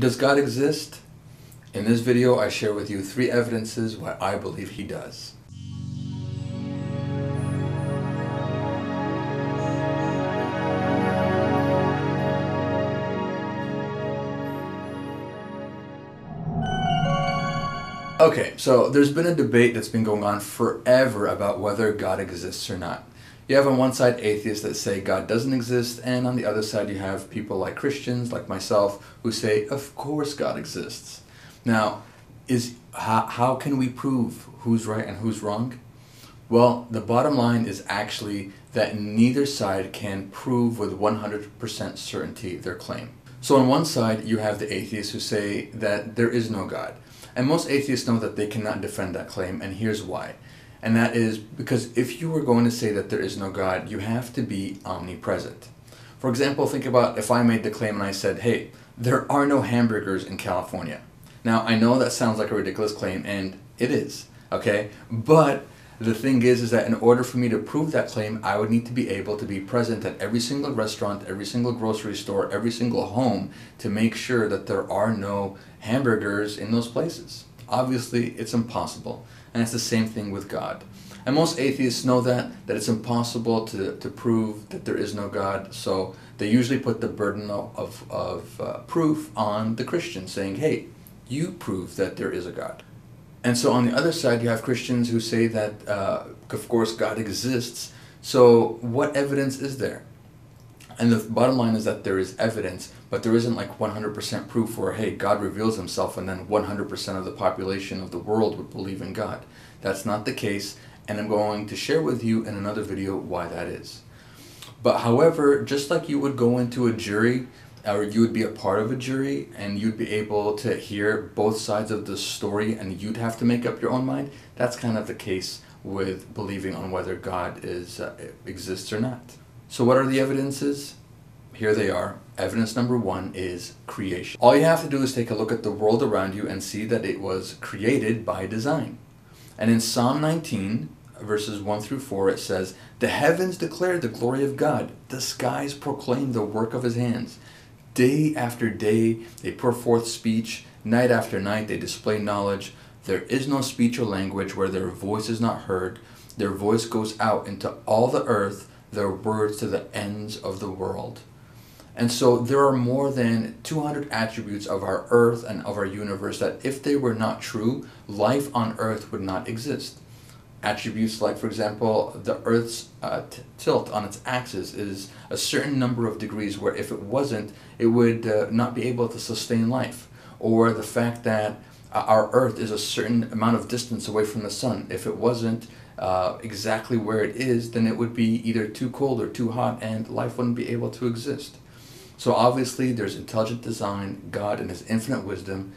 Does God exist? In this video, I share with you 3 evidences why I believe He does. Okay, so there's been a debate that's been going on forever about whether God exists or not. You have on one side atheists that say God doesn't exist, and on the other side you have people like Christians, like myself, who say, of course God exists. Now, how can we prove who's right and who's wrong? Well, the bottom line is actually that neither side can prove with 100% certainty their claim. So on one side, you have the atheists who say that there is no God. And most atheists know that they cannot defend that claim, and here's why. And that is because if you were going to say that there is no God, you have to be omnipresent. For example, think about if I made the claim and I said, hey, there are no hamburgers in California. Now, I know that sounds like a ridiculous claim, and it is, okay? But the thing is that in order for me to prove that claim, I would need to be able to be present at every single restaurant, every single grocery store, every single home to make sure that there are no hamburgers in those places. Obviously, it's impossible. And it's the same thing with God. And most atheists know that it's impossible to prove that there is no God, so they usually put the burden of proof on the Christians, saying, hey, you prove that there is a God. And so on the other side, you have Christians who say that, of course, God exists. So what evidence is there? And the bottom line is that there is evidence, but there isn't like 100% proof where, hey, God reveals Himself and then 100% of the population of the world would believe in God. That's not the case, and I'm going to share with you in another video why that is. But however, just like you would go into a jury, or you would be a part of a jury and you'd be able to hear both sides of the story and you'd have to make up your own mind, that's kind of the case with believing on whether God exists or not. So what are the evidences? Here they are. Evidence number 1 is creation. All you have to do is take a look at the world around you and see that it was created by design. And in Psalm 19, verses 1 through 4, it says, "The heavens declare the glory of God. The skies proclaim the work of His hands. Day after day they pour forth speech. Night after night they display knowledge. There is no speech or language where their voice is not heard. Their voice goes out into all the earth, their words to the ends of the world." And so there are more than 200 attributes of our earth and of our universe that if they were not true, life on earth would not exist. Attributes like, for example, the earth's tilt on its axis is a certain number of degrees where if it wasn't, it would not be able to sustain life. Or the fact that our earth is a certain amount of distance away from the sun. If it wasn't exactly where it is, then it would be either too cold or too hot and life wouldn't be able to exist. So obviously there's intelligent design. God in His infinite wisdom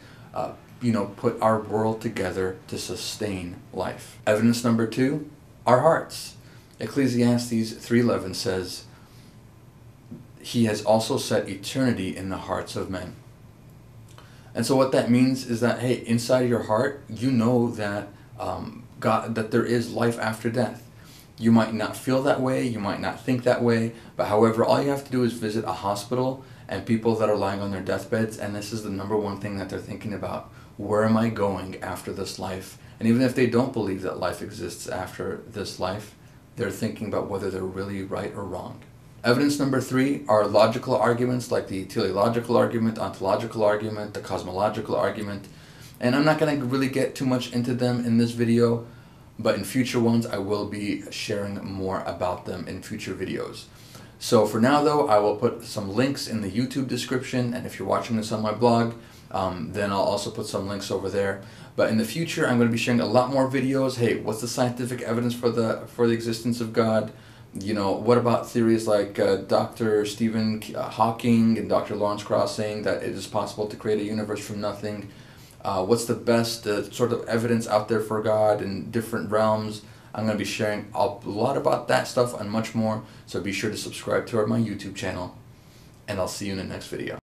put our world together to sustain life. Evidence number 2, our hearts. Ecclesiastes 3:11 says, "He has also set eternity in the hearts of men." And so what that means is that, hey, inside your heart, you know that that there is life after death. You might not feel that way, you might not think that way, but however, all you have to do is visit a hospital and people that are lying on their deathbeds, and this is the number 1 thing that they're thinking about. Where am I going after this life? And even if they don't believe that life exists after this life, they're thinking about whether they're really right or wrong. Evidence number 3 are logical arguments like the teleological argument, ontological argument, the cosmological argument. And I'm not going to really get too much into them in this video, but in future ones I will be sharing more about them in future videos. So for now though, I will put some links in the YouTube description, and if you're watching this on my blog, then I'll also put some links over there. But in the future, I'm going to be sharing a lot more videos. Hey, what's the scientific evidence for the existence of God? What about theories like Dr. Stephen Hawking and Dr. Lawrence Krauss saying that it is possible to create a universe from nothing? What's the best sort of evidence out there for God in different realms? I'm going to be sharing a lot about that stuff and much more. So be sure to subscribe to my YouTube channel, and I'll see you in the next video.